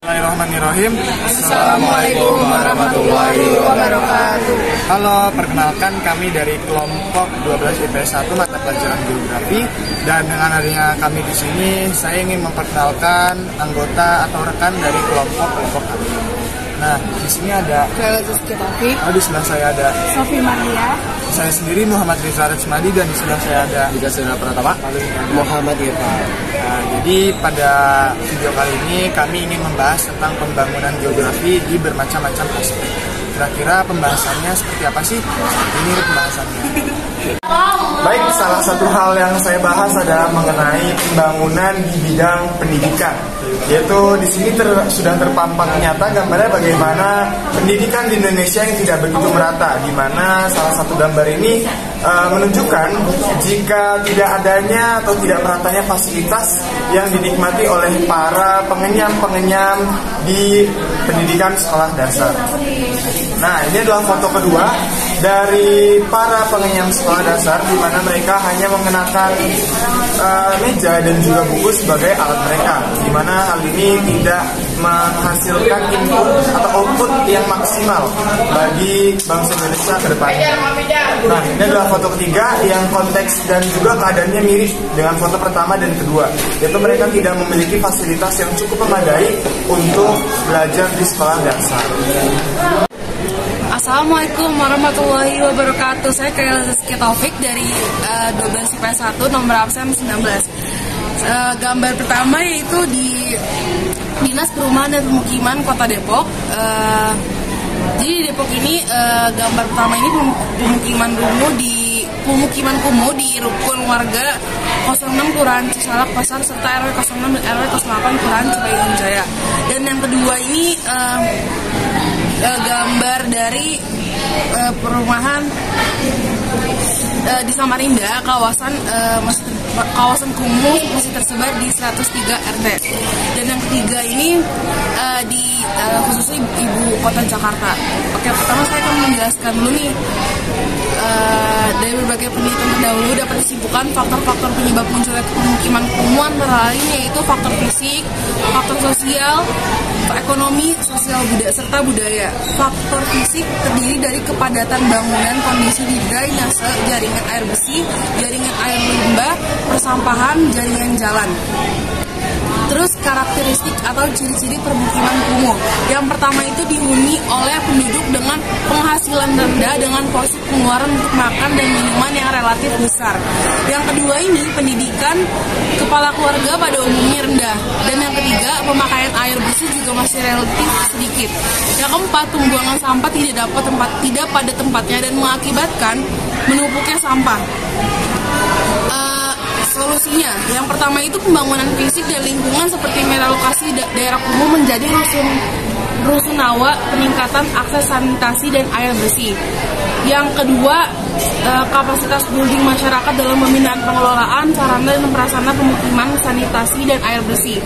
Bismillahirrahmanirrahim. Assalamualaikum warahmatullahi wabarakatuh. Halo, perkenalkan kami dari kelompok 12 IPS 1 mata pelajaran geografi, dan dengan adanya kami di sini saya ingin memperkenalkan anggota atau rekan dari kelompok kami. Nah, di sini ada di sebelah saya ada Sofi Maria. Saya sendiri Muhammad Rizal Resmadi, dan di sebelah saya ada Digasena Pratama Muhammad Irfan. Nah, jadi pada video kali ini kami ingin membahas tentang pembangunan geografi di bermacam-macam aspek. Kira-kira pembahasannya seperti apa sih? Ini pembahasannya. Baik, salah satu hal yang saya bahas adalah mengenai pembangunan di bidang pendidikan. Yaitu di sini sudah terpampang nyata gambarnya bagaimana pendidikan di Indonesia yang tidak begitu merata, di mana salah satu gambar ini menunjukkan jika tidak adanya atau tidak meratanya fasilitas yang dinikmati oleh para pengenyam-pengenyam di pendidikan sekolah dasar. Nah, ini adalah foto kedua dari para pengenyam sekolah dasar, di mana mereka hanya mengenakan meja dan juga buku sebagai alat mereka, di mana hal ini tidak menghasilkan input atau output yang maksimal bagi bangsa Indonesia ke depannya. Nah, ini adalah foto ketiga yang konteks dan juga keadaannya mirip dengan foto pertama dan kedua, yaitu mereka tidak memiliki fasilitas yang cukup memadai untuk belajar di sekolah dasar. Assalamualaikum warahmatullahi wabarakatuh. Saya Kaila Zaskia Taufik dari 12 IPS 1 nomor absen 19. Gambar pertama yaitu di Dinas Perumahan dan Pemukiman Kota Depok. Jadi di Depok ini gambar pertama ini pemukiman kumuh di rukun warga 06 Kelurahan Cisalak Pasar serta RW 06 dan RW 08 Kelurahan Cipayung Jaya. Dan yang kedua ini gambar dari perumahan di Samarinda, kawasan kumuh masih tersebar di 103 RT. Dan yang ketiga ini khususnya ibu kota Jakarta. Oke, pertama saya akan menjelaskan dulu nih. Dari berbagai penelitian terdahulu dapat disimpulkan faktor-faktor penyebab munculnya pemukiman kumuh antara lain yaitu faktor fisik, faktor sosial, ekonomi, sosial serta budaya. Faktor fisik terdiri dari kepadatan bangunan, kondisi di drainase, jaringan air besi, jaringan air limbah, persampahan, jaringan jalan. Terus karakteristik atau ciri-ciri permukiman kumuh. Yang pertama itu dihuni oleh penduduk dengan penghasilan rendah dengan porsi pengeluaran untuk makan dan minuman yang relatif besar. Yang kedua ini pendidikan kepala keluarga pada umumnya rendah. Dan yang ketiga pemakaian air bersih juga masih relatif sedikit. Yang keempat pembuangan sampah tidak pada tempatnya dan mengakibatkan menumpuknya sampah. Solusinya, yang pertama itu pembangunan fisik dan lingkungan seperti merelokasi daerah kumuh menjadi rusunawa, peningkatan akses sanitasi dan air bersih. Yang kedua, kapasitas building masyarakat dalam pembinaan pengelolaan sarana dan prasarana pemukiman, sanitasi dan air bersih.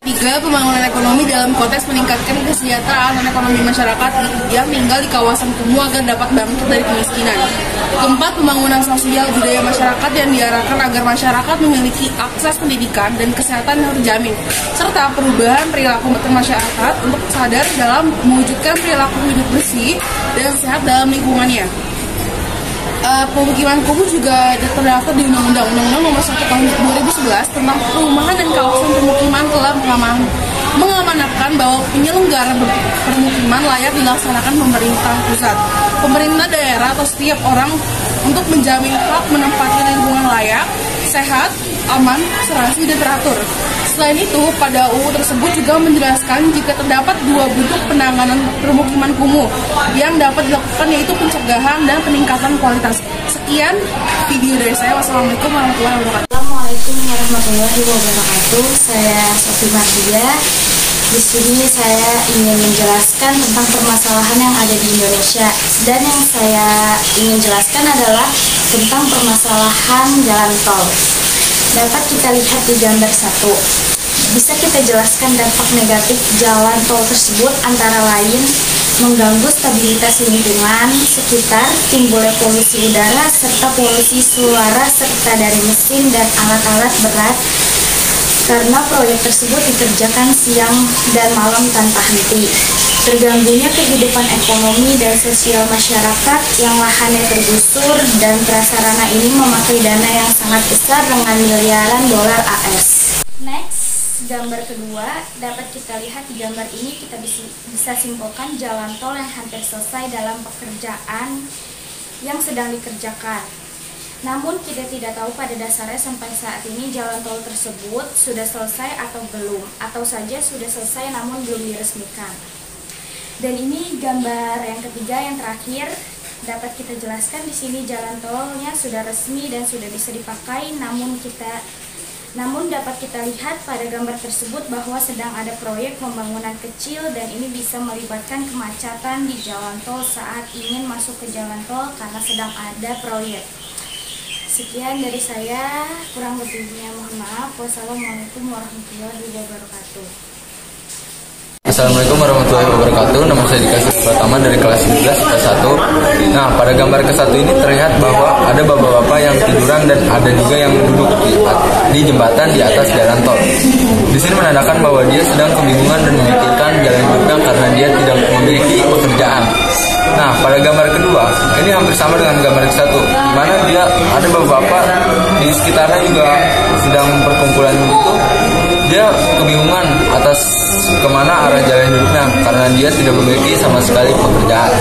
Tiga, pembangunan ekonomi dalam konteks meningkatkan kesejahteraan dan ekonomi masyarakat yang tinggal di kawasan kumuh agar dapat bangkit dari kemiskinan. Keempat, pembangunan sosial budaya masyarakat yang diarahkan agar masyarakat memiliki akses pendidikan dan kesehatan yang terjamin, serta perubahan perilaku masyarakat untuk sadar dalam mewujudkan perilaku hidup bersih dan sehat dalam lingkungannya. Pemukiman kumuh juga terdaftar di Undang-Undang Nomor 1 Tahun 2011 tentang perumahan dan kawasan pemukiman telah mengamanatkan bahwa penyelenggara permukiman layak dilaksanakan pemerintah pusat, pemerintah daerah atau setiap orang untuk menjamin hak menempati lingkungan layak, sehat, aman, serasi, dan teratur. Selain itu, pada UU tersebut juga menjelaskan jika terdapat dua bentuk penanganan permukiman kumuh yang dapat dilakukan yaitu pencegahan dan peningkatan kualitas. Sekian video dari saya. Wassalamualaikum warahmatullahi wabarakatuh. Assalamualaikum warahmatullahi wabarakatuh. Saya Sofi Maria. Di sini saya ingin menjelaskan tentang permasalahan yang ada di Indonesia, dan yang saya ingin jelaskan adalah tentang permasalahan jalan tol. Dapat kita lihat di gambar 1. Bisa kita jelaskan dampak negatif jalan tol tersebut antara lain mengganggu stabilitas lingkungan sekitar, timbulnya polusi udara serta polusi suara serta dari mesin dan alat-alat berat, karena proyek tersebut dikerjakan siang dan malam tanpa henti. Terganggunya kehidupan ekonomi dan sosial masyarakat yang lahannya tergusur dan prasarana ini memakai dana yang sangat besar dengan miliaran dolar AS. Next, gambar kedua, dapat kita lihat di gambar ini kita bisa simpulkan jalan tol yang hampir selesai dalam pekerjaan yang sedang dikerjakan. Namun kita tidak tahu pada dasarnya sampai saat ini jalan tol tersebut sudah selesai atau belum, atau saja sudah selesai namun belum diresmikan. Dan ini gambar yang ketiga yang terakhir, dapat kita jelaskan di sini jalan tolnya sudah resmi dan sudah bisa dipakai, namun dapat kita lihat pada gambar tersebut bahwa sedang ada proyek pembangunan kecil dan ini bisa melibatkan kemacetan di jalan tol saat ingin masuk ke jalan tol karena sedang ada proyek. Sekian dari saya, kurang lebihnya mohon maaf. Wassalamualaikum warahmatullahi wabarakatuh. Assalamualaikum warahmatullahi wabarakatuh. Nama saya Dika Pertama dari kelas 11 IPA 1. Nah, pada gambar ke-1 ini terlihat bahwa ada bapak-bapak yang tiduran dan ada juga yang duduk di jembatan di atas jalan tol. Di sini menandakan bahwa dia sedang kebingungan dan memikirkan jalan hidupnya karena dia tidak memiliki pekerjaan. Nah, pada gambar kedua, ini hampir sama dengan gambar ke-1, di mana dia ada bapak-bapak di sekitarnya juga sedang perkumpulan begitu. Dia kebingungan atas kemana arah jalan hidupnya karena dia tidak memiliki sama sekali pekerjaan.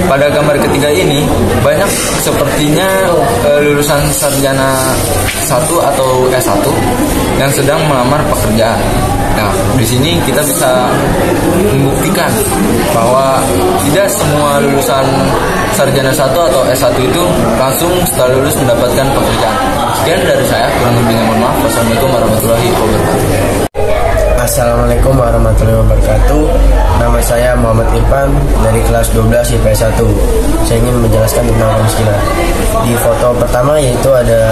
Pada gambar ketiga ini banyak sepertinya lulusan sarjana 1 atau S1 yang sedang melamar pekerjaan. Nah, di sini kita bisa membuktikan bahwa tidak semua lulusan sarjana 1 atau S1 itu langsung setelah lulus mendapatkan pekerjaan. Sekian dari saya, kurang lebihnya mohon maaf. Wassalamualaikum warahmatullahi wabarakatuh. Assalamualaikum warahmatullahi wabarakatuh. Nama saya Muhammad Irfan dari kelas 12 IPS 1. Saya ingin menjelaskan tentang kemiskinan. Di foto pertama yaitu ada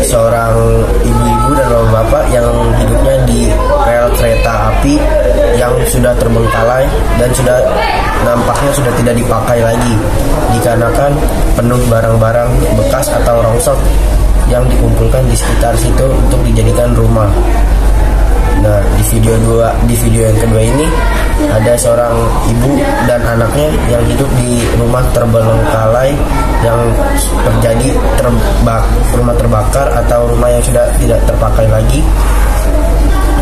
seorang ibu-ibu dan bapak-bapak yang hidupnya di rel kereta api yang sudah terbengkalai dan nampaknya sudah tidak dipakai lagi dikarenakan penuh barang-barang bekas atau rongsok yang dikumpulkan di sekitar situ untuk dijadikan rumah. Nah, di video yang kedua ini ada seorang ibu dan anaknya yang hidup di rumah terbengkalai yang terjadi rumah terbakar atau rumah yang sudah tidak terpakai lagi.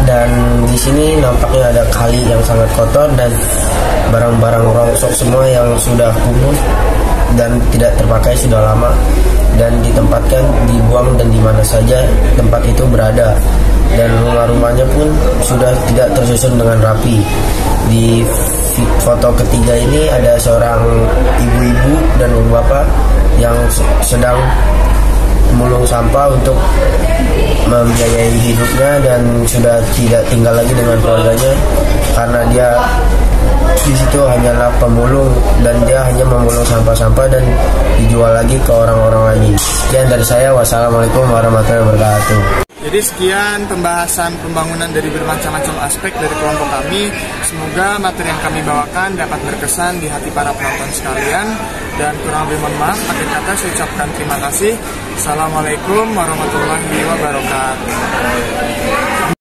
Dan di sini nampaknya ada kali yang sangat kotor dan barang-barang rongsok semua yang sudah kumuh dan tidak terpakai sudah lama dan ditempatkan, dibuang dan di mana saja tempat itu berada. Dan rumah-rumahnya pun sudah tidak tersusun dengan rapi. Di foto ketiga ini ada seorang ibu-ibu dan bapak yang sedang memulung sampah untuk membiayai hidupnya dan sudah tidak tinggal lagi dengan keluarganya karena dia di situ hanyalah pemulung dan dia hanya memulung sampah-sampah dan dijual lagi ke orang-orang lagi. Sekian dari saya, wassalamualaikum warahmatullahi wabarakatuh. Jadi sekian pembahasan pembangunan dari bermacam-macam aspek dari kelompok kami. Semoga materi yang kami bawakan dapat berkesan di hati para penonton sekalian. Dan kurang lebih mohon maaf, akhir kata saya ucapkan terima kasih. Assalamualaikum warahmatullahi wabarakatuh.